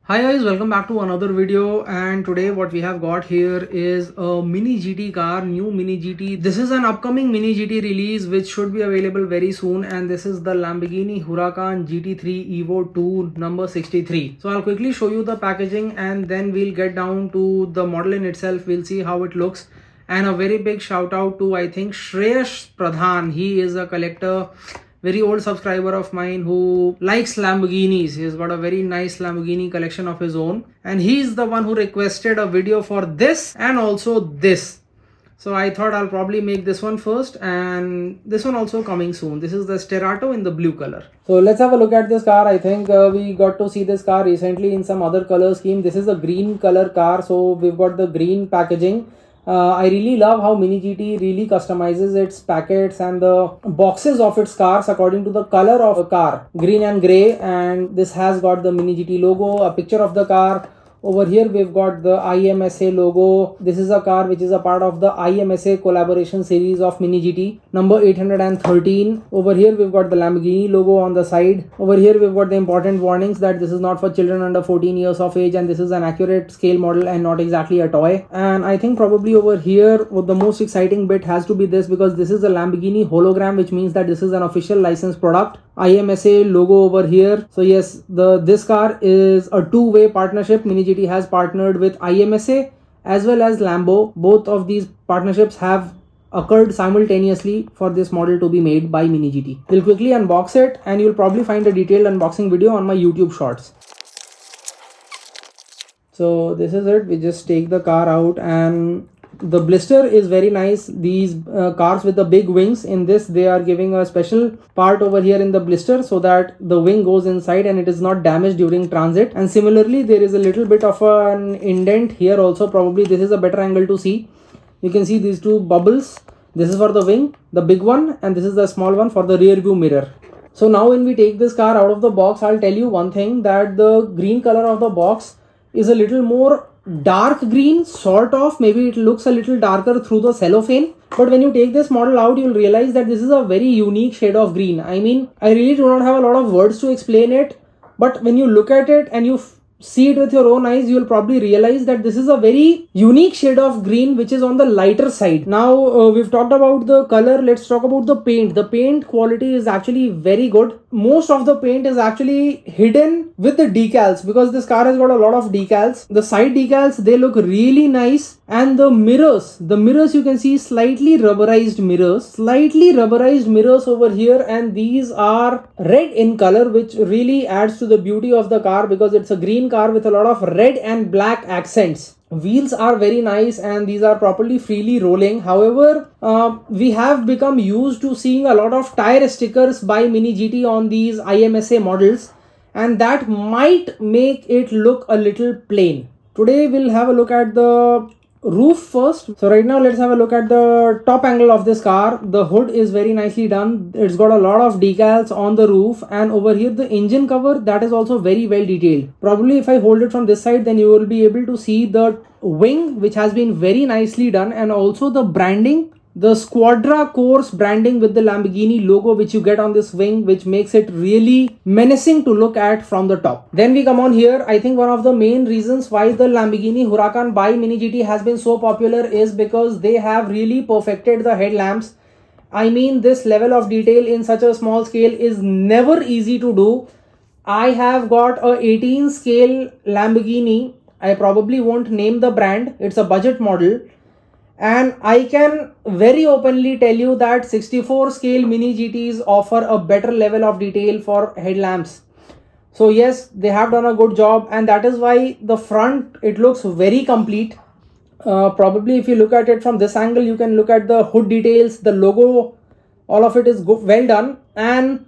Hi guys, welcome back to another video, and today what we have got here is a mini GT car, new mini GT. This is an upcoming mini GT release which should be available very soon, and this is the Lamborghini Huracan GT3 Evo 2 number 63. So I'll quickly show you the packaging and then we'll get down to the model in itself. We'll see how it looks. And a very big shout out to, I think, Shreyash Pradhan. He is a collector, very old subscriber of mine who likes Lamborghinis. He's got a very nice Lamborghini collection of his own, and he's the one who requested a video for this and also this. So I thought I'll probably make this one first, and this one also coming soon. This is the Sterato in the blue color. So let's have a look at this car. I think we got to see this car recently in some other color scheme. This is a green color car, so we've got the green packaging. I really love how Mini GT really customizes its packets and the boxes of its cars according to the color of a car, green and grey. And this has got the Mini GT logo, a picture of the car. Over here we've got the IMSA logo. This is a car which is a part of the IMSA collaboration series of Mini GT number 813. Over here we've got the Lamborghini logo on the side. Over here we've got the important warnings that this is not for children under 14 years of age, and this is an accurate scale model and not exactly a toy. And I think probably over here the most exciting bit has to be this, because this is a Lamborghini hologram, which means that this is an official licensed product. IMSA logo over here. So yes, this car is a two-way partnership. Mini GT has partnered with IMSA as well as Lambo. Both of these partnerships have occurred simultaneously for this model to be made by Mini GT. We'll quickly unbox it, and you'll probably find a detailed unboxing video on my YouTube shorts. So this is it. We just take the car out, and the blister is very nice. These cars with the big wings, in this they are giving a special part over here in the blister so that the wing goes inside and it is not damaged during transit. And similarly there is a little bit of an indent here also. Probably this is a better angle to see. You can see these two bubbles. This is for the wing, the big one, and this is the small one for the rear view mirror. So now when we take this car out of the box, I'll tell you one thing, that the green color of the box is a little more dark green, sort of. Maybe it looks a little darker through the cellophane, but when you take this model out, you'll realize that this is a very unique shade of green. I mean, I really do not have a lot of words to explain it, but when you look at it and you see it with your own eyes, you will probably realize that this is a very unique shade of green which is on the lighter side. Now we've talked about the color. Let's talk about the paint. The paint quality is actually very good. Most of the paint is actually hidden with the decals, because this car has got a lot of decals. The side decals, they look really nice. And the mirrors you can see slightly rubberized mirrors over here, and these are red in color, which really adds to the beauty of the car, because it's a green car with a lot of red and black accents. Wheels are very nice, and these are properly freely rolling. However, we have become used to seeing a lot of tire stickers by Mini GT on these IMSA models, and that might make it look a little plain. Today we'll have a look at the roof first. So right now let's have a look at the top angle of this car. The hood is very nicely done. It's got a lot of decals on the roof, and over here the engine cover, that is also very well detailed. Probably if I hold it from this side, then you will be able to see the wing, which has been very nicely done, and also the branding, the Squadra Course branding with the Lamborghini logo which you get on this wing, which makes it really menacing to look at from the top. Then we come on here. I think one of the main reasons why the Lamborghini Huracan by Mini GT has been so popular is because they have really perfected the headlamps. I mean, this level of detail in such a small scale is never easy to do. I have got a 18 scale Lamborghini. I probably won't name the brand. It's a budget model. And I can very openly tell you that 64 scale Mini GTs offer a better level of detail for headlamps. So yes, they have done a good job, and that is why the front, it looks very complete. Probably if you look at it from this angle, you can look at the hood details, the logo, all of it is well done. And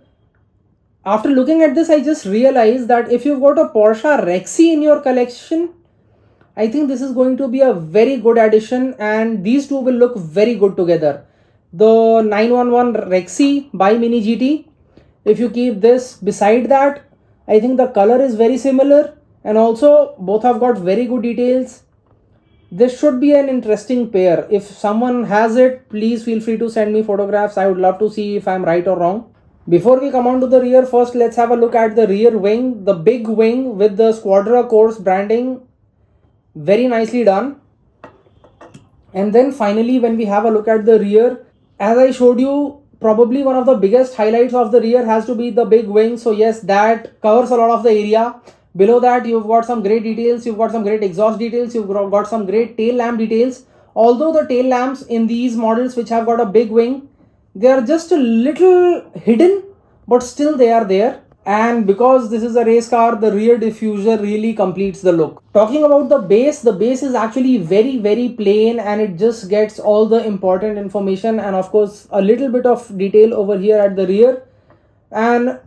after looking at this, I just realized that if you've got a Porsche Rexy in your collection, I think this is going to be a very good addition, and these two will look very good together. The 911 Rexy by Mini GT, if you keep this beside that, I think the color is very similar, and also both have got very good details. This should be an interesting pair. If someone has it, please feel free to send me photographs. I would love to see if I'm right or wrong. Before we come on to the rear, first let's have a look at the rear wing, the big wing with the Squadra Course branding, very nicely done. And then finally, when we have a look at the rear, as I showed you, probably one of the biggest highlights of the rear has to be the big wing. So yes, that covers a lot of the area. Below that, you've got some great details, you've got some great exhaust details, you've got some great tail lamp details. Although the tail lamps in these models which have got a big wing, they are just a little hidden, but still they are there. And because this is a race car, the rear diffuser really completes the look. Talking about the base is actually very, very plain, and it just gets all the important information and of course a little bit of detail over here at the rear, and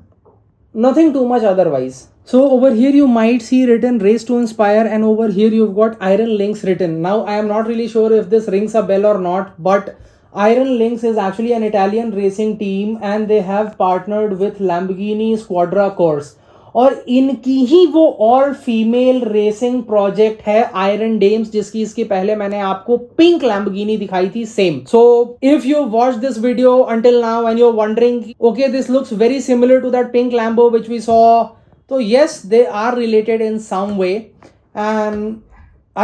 nothing too much otherwise. So over here you might see written Race to Inspire, and over here you've got Iron Lynx written. Now I am not really sure if this rings a bell or not, but Iron Lynx is actually an Italian racing team and they have partnered with Lamborghini Squadra Course. और इनकी ही वो all female racing project है Iron Dames, जिसकी इसके पहले मैंने आपको पिंक लैम्बोर्गिनी दिखाई थी same. So if you watch this video until now and you are wondering okay this looks very similar to that pink lambo which we saw, तो yes, they are related in some way. And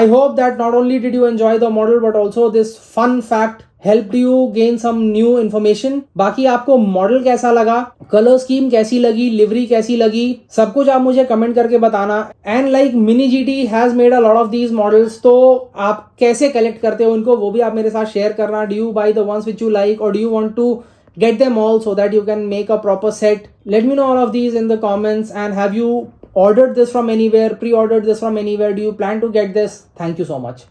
I hope that not only did you enjoy the model but also this fun fact helped you gain some new information. बाकी आपको model कैसा लगा, colour scheme कैसी लगी, livery कैसी लगी, सब कुछ आप मुझे कमेंट करके बताना. And like mini GT has made a lot of these models, तो आप कैसे कलेक्ट करते हो उनको वो भी आप मेरे साथ शेयर करना. Do you buy the ones which you like और do you want to get them all so that you can make a proper set? Let me know all of these in the comments. And have you ordered this from anywhere, pre-ordered this from anywhere? Do you plan to get this? Thank you so much.